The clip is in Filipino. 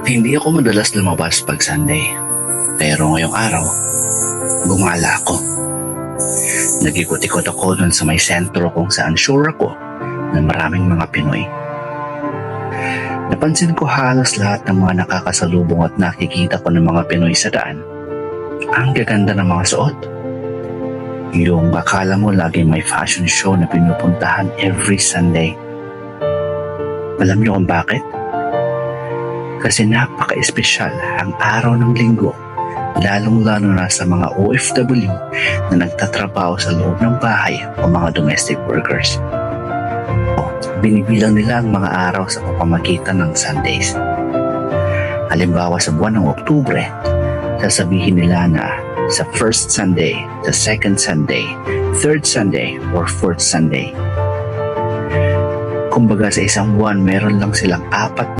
Hindi ako madalas lumabas pag Sunday. Pero ngayong araw, gumala ako. Nag-ikot-ikot ako dun sa may sentro kung saan sure ako na maraming mga Pinoy. Napansin ko halos lahat ng mga nakakasalubong at nakikita ko ng mga Pinoy sa daan. Ang gaganda ng mga suot. Yung akala mo laging may fashion show na pinupuntahan every Sunday. Alam niyo kung bakit? Kasi napaka-espesyal ang araw ng linggo, lalong-lalo na sa mga OFW na nagtatrabaho sa loob ng bahay o mga domestic workers. Binibilang nila ang mga araw sa pamamagitan ng Sundays. Halimbawa sa buwan ng Oktubre, sasabihin nila na sa first Sunday, sa second Sunday, third Sunday, or fourth Sunday. Kumbaga sa isang buwan, meron lang silang 4